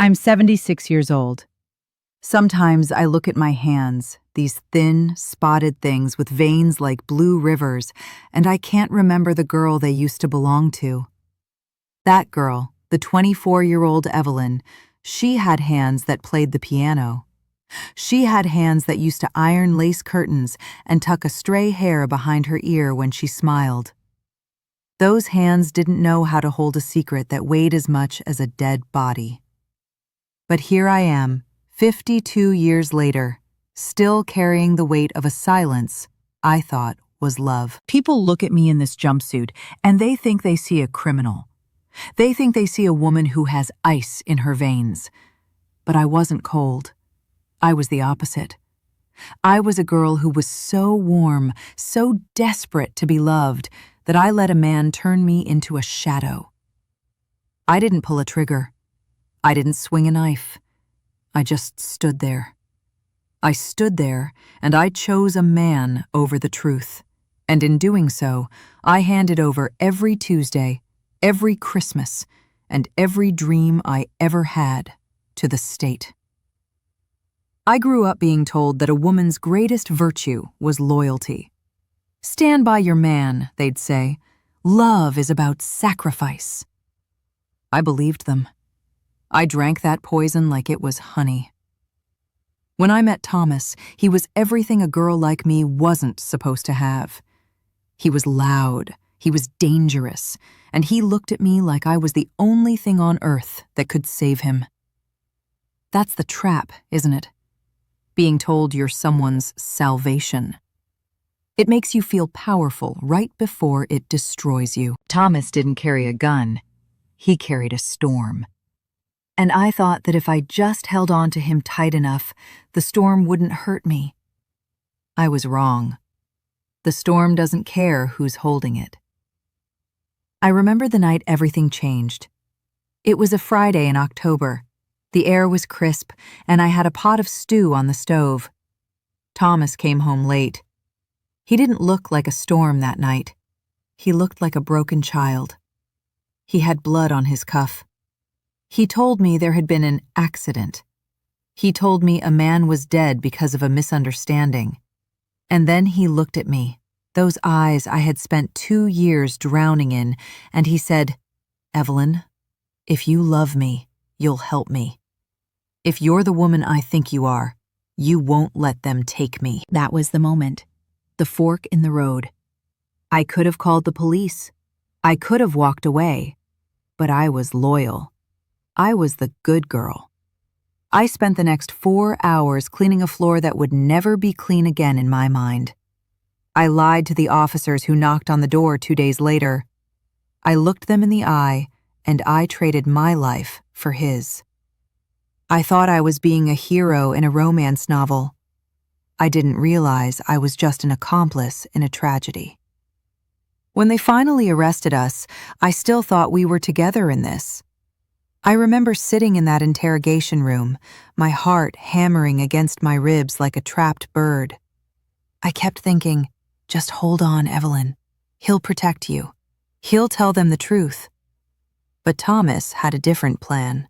I'm 76 years old. Sometimes I look at my hands, these thin, spotted things with veins like blue rivers, and I can't remember the girl they used to belong to. That girl, the 24-year-old Evelyn, she had hands that played the piano. She had hands that used to iron lace curtains and tuck a stray hair behind her ear when she smiled. Those hands didn't know how to hold a secret that weighed as much as a dead body. But here I am, 52 years later, still carrying the weight of a silence I thought was love. People look at me in this jumpsuit and they think they see a criminal. They think they see a woman who has ice in her veins. But I wasn't cold. I was the opposite. I was a girl who was so warm, so desperate to be loved, that I let a man turn me into a shadow. I didn't pull a trigger. I didn't swing a knife. I just stood there. I stood there, and I chose a man over the truth. And in doing so, I handed over every Tuesday, every Christmas, and every dream I ever had to the state. I grew up being told that a woman's greatest virtue was loyalty. Stand by your man, they'd say. Love is about sacrifice. I believed them. I drank that poison like it was honey. When I met Thomas, he was everything a girl like me wasn't supposed to have. He was loud, he was dangerous, and he looked at me like I was the only thing on earth that could save him. That's the trap, isn't it? Being told you're someone's salvation. It makes you feel powerful right before it destroys you. Thomas didn't carry a gun. He carried a storm. And I thought that if I just held on to him tight enough, the storm wouldn't hurt me. I was wrong. The storm doesn't care who's holding it. I remember the night everything changed. It was a Friday in October. The air was crisp, and I had a pot of stew on the stove. Thomas came home late. He didn't look like a storm that night. He looked like a broken child. He had blood on his cuff. He told me there had been an accident. He told me a man was dead because of a misunderstanding. And then he looked at me, those eyes I had spent 2 years drowning in, and he said, "Evelyn, if you love me, you'll help me. If you're the woman I think you are, you won't let them take me." That was the moment. The fork in the road. I could have called the police. I could have walked away. But I was loyal. I was the good girl. I spent the next 4 hours cleaning a floor that would never be clean again in my mind. I lied to the officers who knocked on the door 2 days later. I looked them in the eye, and I traded my life for his. I thought I was being a hero in a romance novel. I didn't realize I was just an accomplice in a tragedy. When they finally arrested us, I still thought we were together in this. I remember sitting in that interrogation room, my heart hammering against my ribs like a trapped bird. I kept thinking, just hold on, Evelyn. He'll protect you. He'll tell them the truth. But Thomas had a different plan.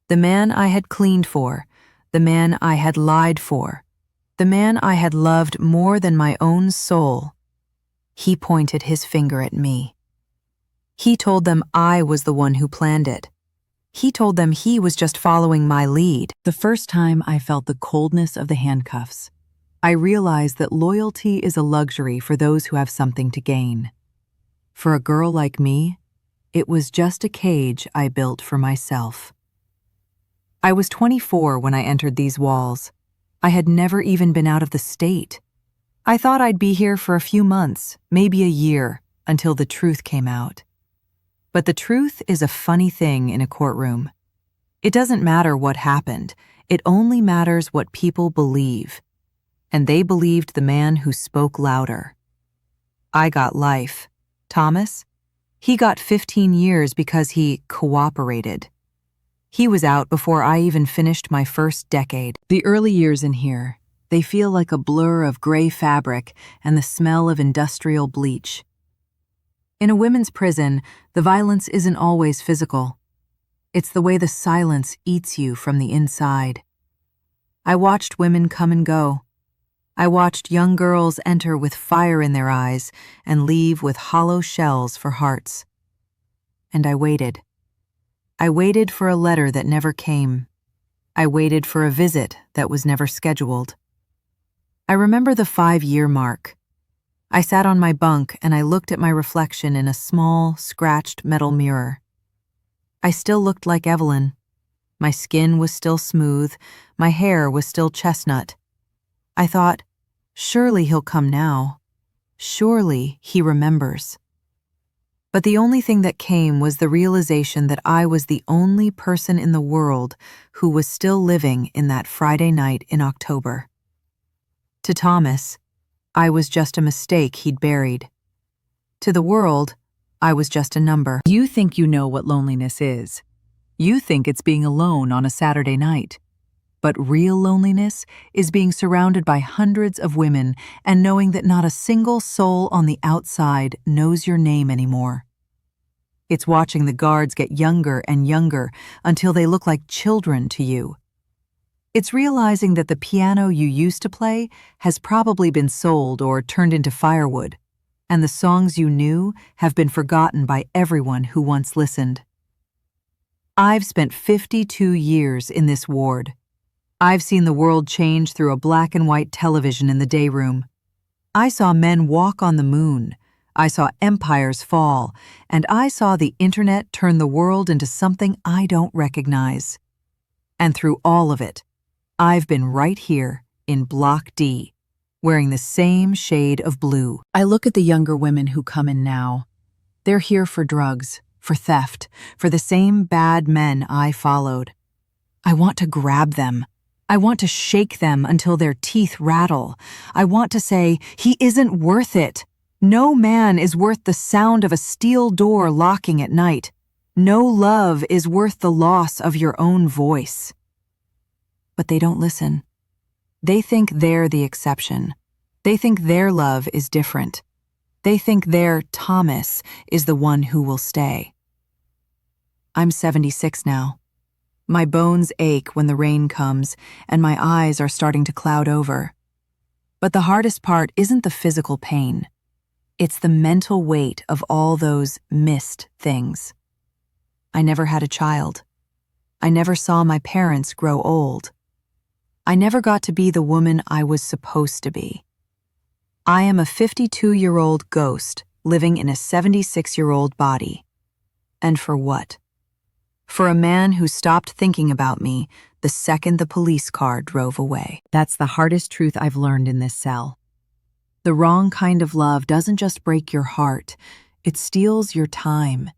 The man I had cleaned for, the man I had lied for, the man I had loved more than my own soul, he pointed his finger at me. He told them I was the one who planned it. He told them he was just following my lead. The first time I felt the coldness of the handcuffs, I realized that loyalty is a luxury for those who have something to gain. For a girl like me, it was just a cage I built for myself. I was 24 when I entered these walls. I had never even been out of the state. I thought I'd be here for a few months, maybe a year, until the truth came out. But the truth is a funny thing in a courtroom. It doesn't matter what happened, it only matters what people believe. And they believed the man who spoke louder. I got life. Thomas? He got 15 years because he cooperated. He was out before I even finished my first decade. The early years in here, they feel like a blur of gray fabric and the smell of industrial bleach. In a women's prison, the violence isn't always physical. It's the way the silence eats you from the inside. I watched women come and go. I watched young girls enter with fire in their eyes and leave with hollow shells for hearts. And I waited. I waited for a letter that never came. I waited for a visit that was never scheduled. I remember the 5-year mark. I sat on my bunk and I looked at my reflection in a small, scratched metal mirror. I still looked like Evelyn. My skin was still smooth, my hair was still chestnut. I thought, surely he'll come now. Surely he remembers. But the only thing that came was the realization that I was the only person in the world who was still living in that Friday night in October. To Thomas, I was just a mistake he'd buried. To the world, I was just a number. You think you know what loneliness is. You think it's being alone on a Saturday night. But real loneliness is being surrounded by hundreds of women and knowing that not a single soul on the outside knows your name anymore. It's watching the guards get younger and younger until they look like children to you. It's realizing that the piano you used to play has probably been sold or turned into firewood, and the songs you knew have been forgotten by everyone who once listened. I've spent 52 years in this ward. I've seen the world change through a black and white television in the day room. I saw men walk on the moon. I saw empires fall, and I saw the internet turn the world into something I don't recognize. And through all of it, I've been right here in Block D, wearing the same shade of blue. I look at the younger women who come in now. They're here for drugs, for theft, for the same bad men I followed. I want to grab them. I want to shake them until their teeth rattle. I want to say, he isn't worth it. No man is worth the sound of a steel door locking at night. No love is worth the loss of your own voice. But they don't listen. They think they're the exception. They think their love is different. They think their Thomas is the one who will stay. I'm 76 now. My bones ache when the rain comes, and my eyes are starting to cloud over. But the hardest part isn't the physical pain. It's the mental weight of all those missed things. I never had a child. I never saw my parents grow old. I never got to be the woman I was supposed to be. I am a 52-year-old ghost living in a 76-year-old body. And for what? For a man who stopped thinking about me the second the police car drove away. That's the hardest truth I've learned in this cell. The wrong kind of love doesn't just break your heart, it steals your time.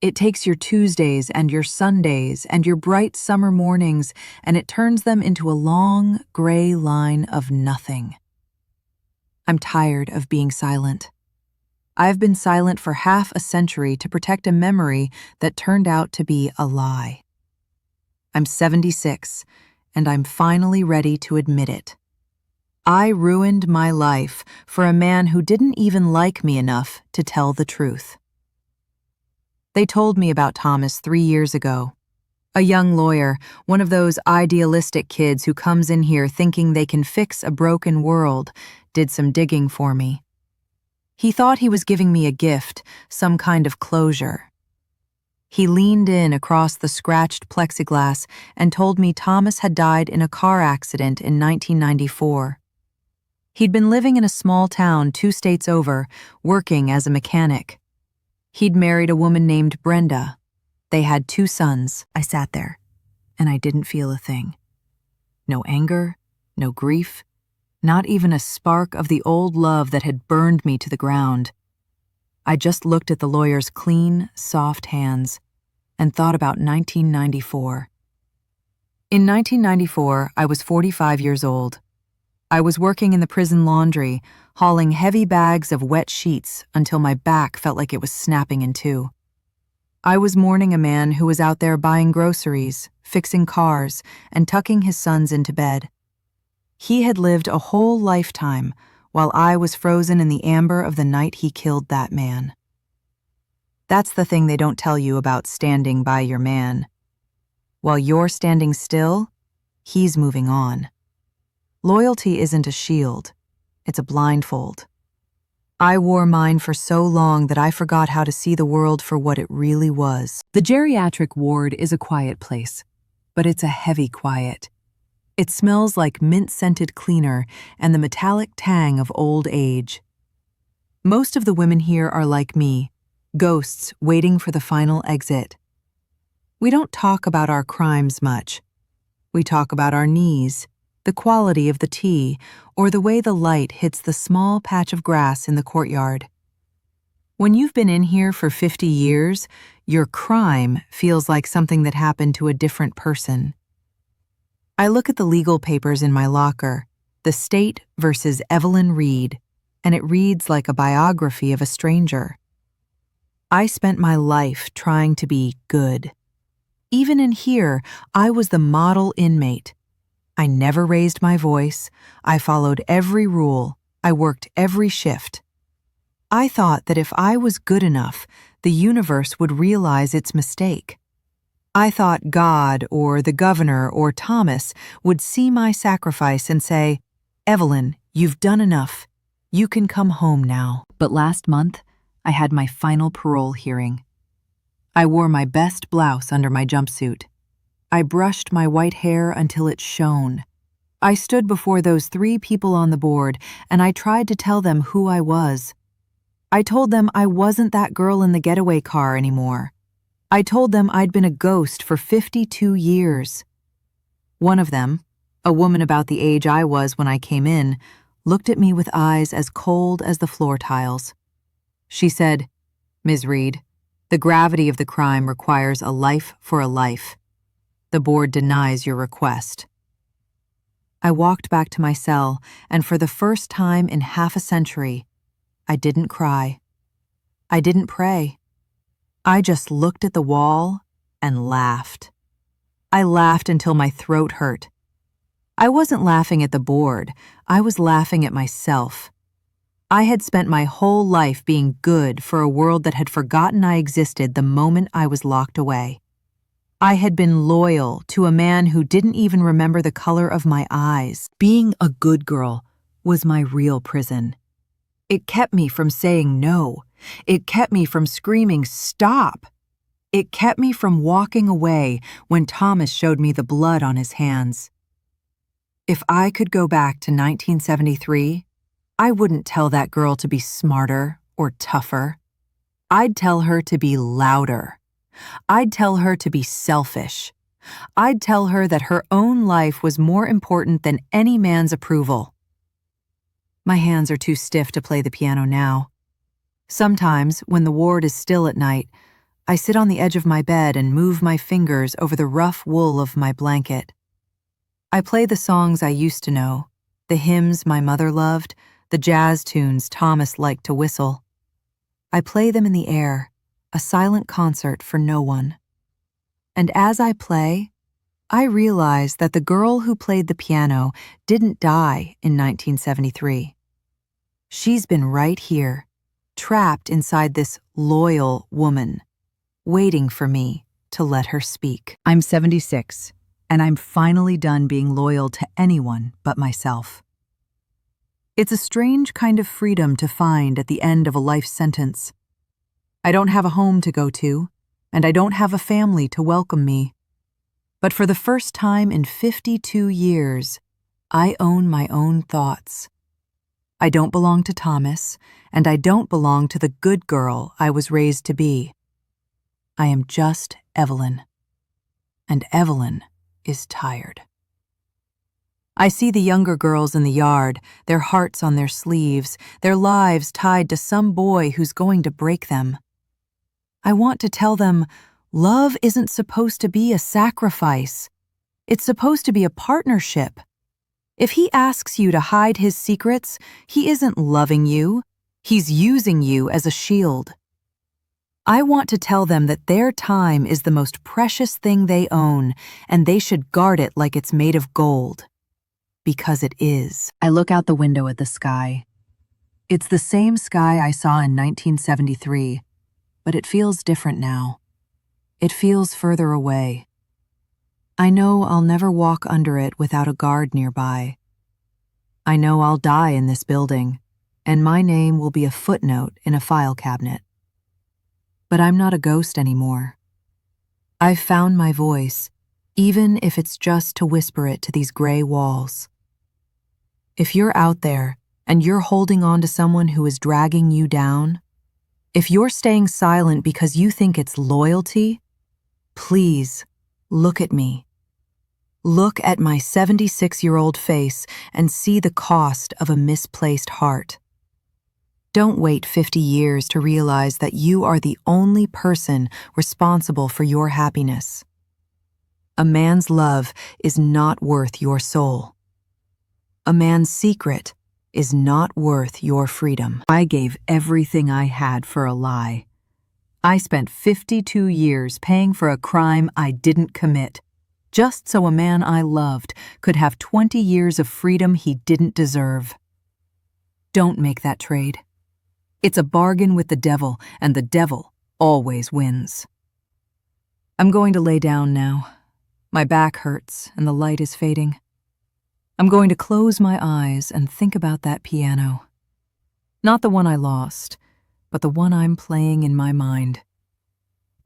It takes your Tuesdays and your Sundays and your bright summer mornings, and it turns them into a long, gray line of nothing. I'm tired of being silent. I've been silent for half a century to protect a memory that turned out to be a lie. I'm 76, and I'm finally ready to admit it. I ruined my life for a man who didn't even like me enough to tell the truth. They told me about Thomas 3 years ago. A young lawyer, one of those idealistic kids who comes in here thinking they can fix a broken world, did some digging for me. He thought he was giving me a gift, some kind of closure. He leaned in across the scratched plexiglass and told me Thomas had died in a car accident in 1994. He'd been living in a small town 2 states over, working as a mechanic. He'd married a woman named Brenda. They had 2 sons. I sat there, and I didn't feel a thing. No anger, no grief, not even a spark of the old love that had burned me to the ground. I just looked at the lawyer's clean, soft hands and thought about 1994. In 1994, I was 45 years old. I was working in the prison laundry, hauling heavy bags of wet sheets until my back felt like it was snapping in two. I was mourning a man who was out there buying groceries, fixing cars, and tucking his sons into bed. He had lived a whole lifetime while I was frozen in the amber of the night he killed that man. That's the thing they don't tell you about standing by your man. While you're standing still, he's moving on. Loyalty isn't a shield, it's a blindfold. I wore mine for so long that I forgot how to see the world for what it really was. The geriatric ward is a quiet place, but it's a heavy quiet. It smells like mint-scented cleaner and the metallic tang of old age. Most of the women here are like me, ghosts waiting for the final exit. We don't talk about our crimes much. We talk about our knees, the quality of the tea, or the way the light hits the small patch of grass in the courtyard. When you've been in here for 50 years, your crime feels like something that happened to a different person. I look at the legal papers in my locker, the state versus Evelyn Reed, and it reads like a biography of a stranger. I spent my life trying to be good. Even in here, I was the model inmate. I never raised my voice. I followed every rule. I worked every shift. I thought that if I was good enough, the universe would realize its mistake. I thought God or the governor or Thomas would see my sacrifice and say, "Evelyn, you've done enough. You can come home now." But last month, I had my final parole hearing. I wore my best blouse under my jumpsuit. I brushed my white hair until it shone. I stood before those 3 people on the board, and I tried to tell them who I was. I told them I wasn't that girl in the getaway car anymore. I told them I'd been a ghost for 52 years. One of them, a woman about the age I was when I came in, looked at me with eyes as cold as the floor tiles. She said, "Ms. Reed, the gravity of the crime requires a life for a life. The board denies your request." I walked back to my cell, and for the first time in half a century, I didn't cry. I didn't pray. I just looked at the wall and laughed. I laughed until my throat hurt. I wasn't laughing at the board, I was laughing at myself. I had spent my whole life being good for a world that had forgotten I existed the moment I was locked away. I had been loyal to a man who didn't even remember the color of my eyes. Being a good girl was my real prison. It kept me from saying no. It kept me from screaming, "Stop!" It kept me from walking away when Thomas showed me the blood on his hands. If I could go back to 1973, I wouldn't tell that girl to be smarter or tougher. I'd tell her to be louder. I'd tell her to be selfish. I'd tell her that her own life was more important than any man's approval. My hands are too stiff to play the piano now. Sometimes, when the ward is still at night, I sit on the edge of my bed and move my fingers over the rough wool of my blanket. I play the songs I used to know, the hymns my mother loved, the jazz tunes Thomas liked to whistle. I play them in the air, a silent concert for no one. And as I play, I realize that the girl who played the piano didn't die in 1973. She's been right here, trapped inside this loyal woman, waiting for me to let her speak. I'm 76, and I'm finally done being loyal to anyone but myself. It's a strange kind of freedom to find at the end of a life sentence. I don't have a home to go to, and I don't have a family to welcome me. But for the first time in 52 years, I own my own thoughts. I don't belong to Thomas, and I don't belong to the good girl I was raised to be. I am just Evelyn. And Evelyn is tired. I see the younger girls in the yard, their hearts on their sleeves, their lives tied to some boy who's going to break them. I want to tell them, love isn't supposed to be a sacrifice. It's supposed to be a partnership. If he asks you to hide his secrets, he isn't loving you. He's using you as a shield. I want to tell them that their time is the most precious thing they own, and they should guard it like it's made of gold. Because it is. I look out the window at the sky. It's the same sky I saw in 1973, but it feels different now. It feels further away. I know I'll never walk under it without a guard nearby. I know I'll die in this building, and my name will be a footnote in a file cabinet. But I'm not a ghost anymore. I've found my voice, even if it's just to whisper it to these gray walls. If you're out there and you're holding on to someone who is dragging you down, if you're staying silent because you think it's loyalty, please look at me. Look at my 76-year-old face and see the cost of a misplaced heart. Don't wait 50 years to realize that you are the only person responsible for your happiness. A man's love is not worth your soul. A man's secret is not worth your freedom. I gave everything I had for a lie. I spent 52 years paying for a crime I didn't commit, just so a man I loved could have 20 years of freedom he didn't deserve. Don't make that trade. It's a bargain with the devil, and the devil always wins. I'm going to lay down now. My back hurts, and the light is fading. I'm going to close my eyes and think about that piano. Not the one I lost, but the one I'm playing in my mind.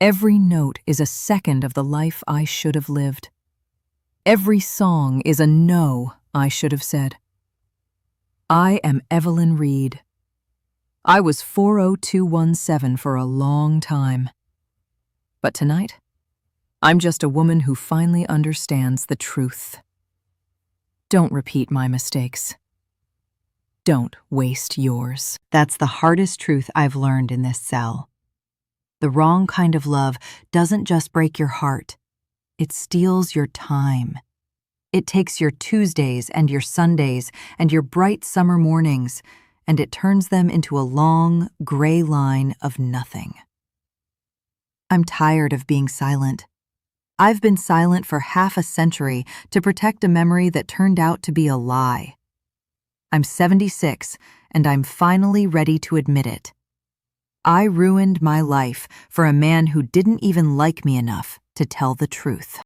Every note is a second of the life I should have lived. Every song is a no I should have said. I am Evelyn Reed. I was 40217 for a long time. But tonight, I'm just a woman who finally understands the truth. Don't repeat my mistakes. Don't waste yours. That's the hardest truth I've learned in this cell. The wrong kind of love doesn't just break your heart. It steals your time. It takes your Tuesdays and your Sundays and your bright summer mornings, and it turns them into a long, gray line of nothing. I'm tired of being silent. I've been silent for half a century to protect a memory that turned out to be a lie. I'm 76, and I'm finally ready to admit it. I ruined my life for a man who didn't even like me enough to tell the truth.